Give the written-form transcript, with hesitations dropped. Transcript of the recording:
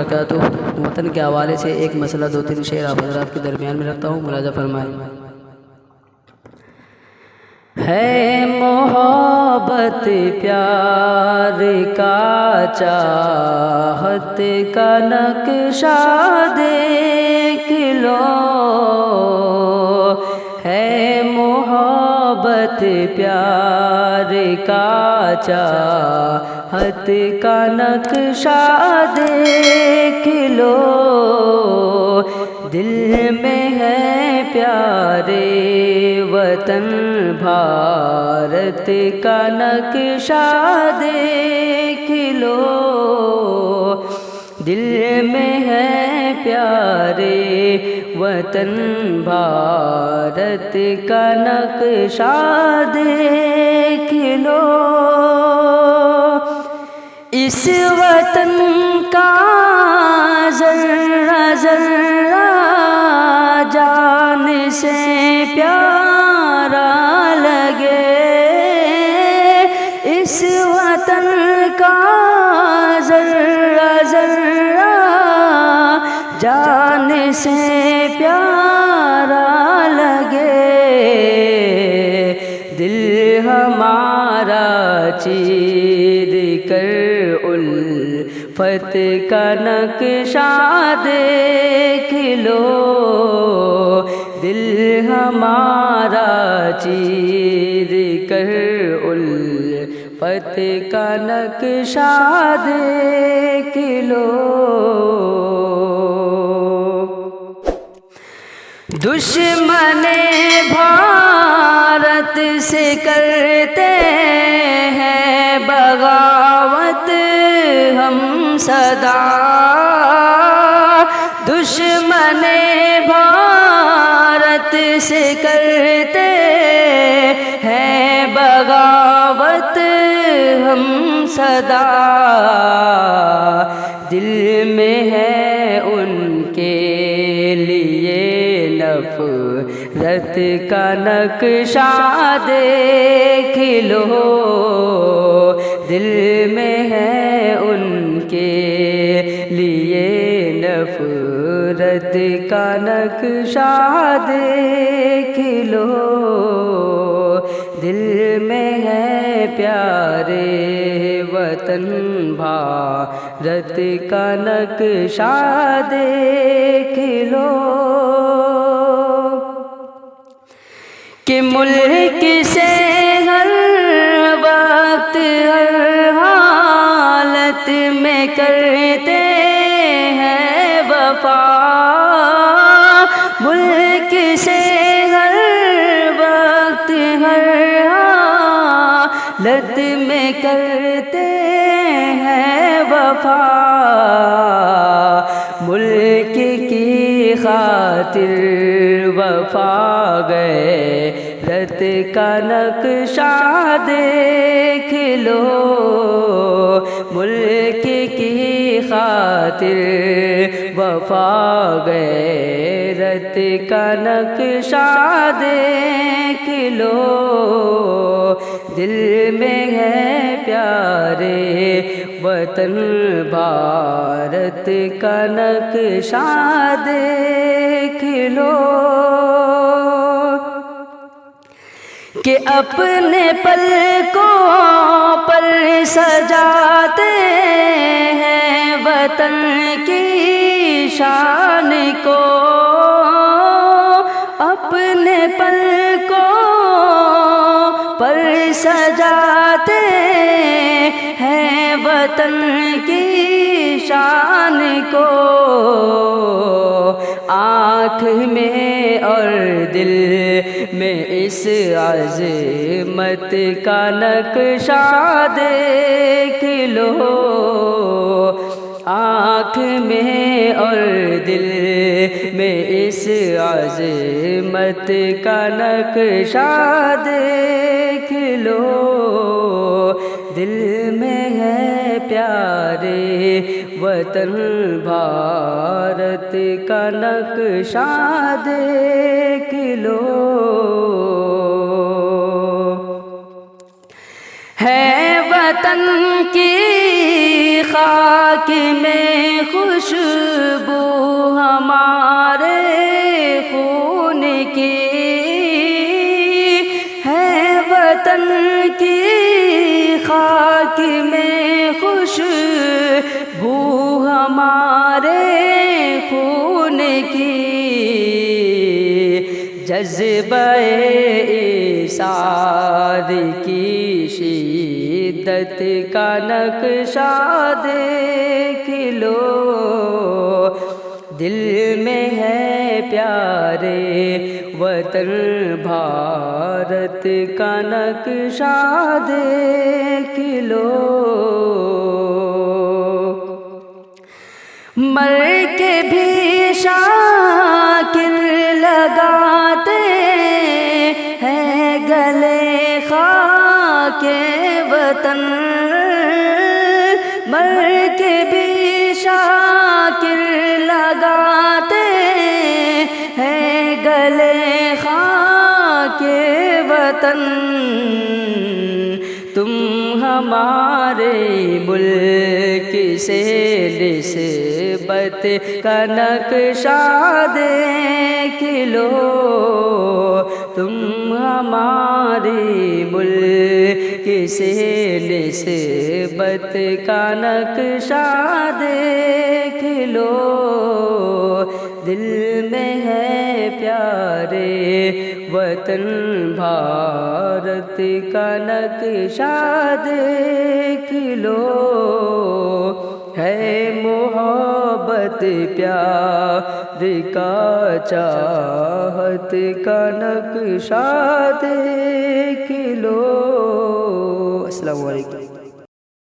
وبرکاتہ۔ وطن کے حوالے سے ایک مسئلہ 2-3 شعر آپ حضرات کے درمیان میں رکھتا ہوں، ملاحظہ فرمائیں۔ ہے محبت پیار کا چاہت کا نقشہ دیکھ لو، ہے محبت پیار کا چاہت کا نقشہ دیکھ لو، دل میں ہے پیارے وطن بھارت کا نقشہ دیکھ لو، دل میں ہے پیارے وطن بھارت کا نقشہ دیکھ لو، اس وطن کا ذرہ ذرہ جان سے پیارا لگے، اس وطن کا ذرہ ذرہ جان سے پیارا لگے، دل ہمارا چیر کر الفت کا نقشہ دیکھ لو، دل ہمارا چیر کر الفت کا نقشہ دیکھ لو، دشمن بھارت سے کرتے ہیں بغاوت ہم صدا، دشمن بھارت سے کرتے ہیں بغاوت ہم صدا، دل میں ہے ان کے لیے نفرت کا نقشہ دیکھ لو، دل میں ہے ان کے لیے نفرت کا نقشہ دیکھ لو، دل میں ہے پیارے وطن بھارت کا نقشہ دیکھ لو، کہ ملک سے ہر وقت ہر حالت میں کرتے ہیں وفا، ملک سے ہر وقت ہر حالت میں کرتے ہیں وفا، ملک کی خاطر وفا غیرت کا نقشہ دیکھ لو، ملک کی خاطر وفا غیرت کا نقشہ دیکھ لو، دل میں ہے پیارے وطن بھارت کا نقشہ دیکھ لو، کہ اپنے پلکوں پر سجاتے ہیں وطن کی شان کو، اپنے پلکوں پر سجاتے ہیں وطن کی شان کو، آنکھ میں اور دل میں اس عظمت کا نقشہ دیکھ لو، آنکھ میں اور دل میں اس عظمت کا نقشہ دیکھ لو، دل میں ہے پیارے وطن بھارت کا نقشہ دیکھ لو، ہے وطن کی خاک میں خوشبو ہمارے خون کی ہے، وطن کی خاک میں خوشبو ہمارے خون کی، جذبہ ایثار کی شدت کا نقشہ دیکھ لو، دل میں ہے پیارے وطن بھارت کا نقشہ دیکھ لو، مر کے بھی شاکر لگاتے ہیں گلے خاک وطن، مر کے بھی شاکر لگاتے ہیں گلے خاک وطن، تم ہمارے ملک سے نسبت کا نقشہ دیکھ لو، تم ہمارے ملک سے نسبت کا نقشہ دیکھ لو، دل میں ہے پیارے وطن بھارت کا نقشہ دیکھ لو، ہے محبت پیار کا چاہت کا نقشہ دیکھ لو۔ السلام علیکم۔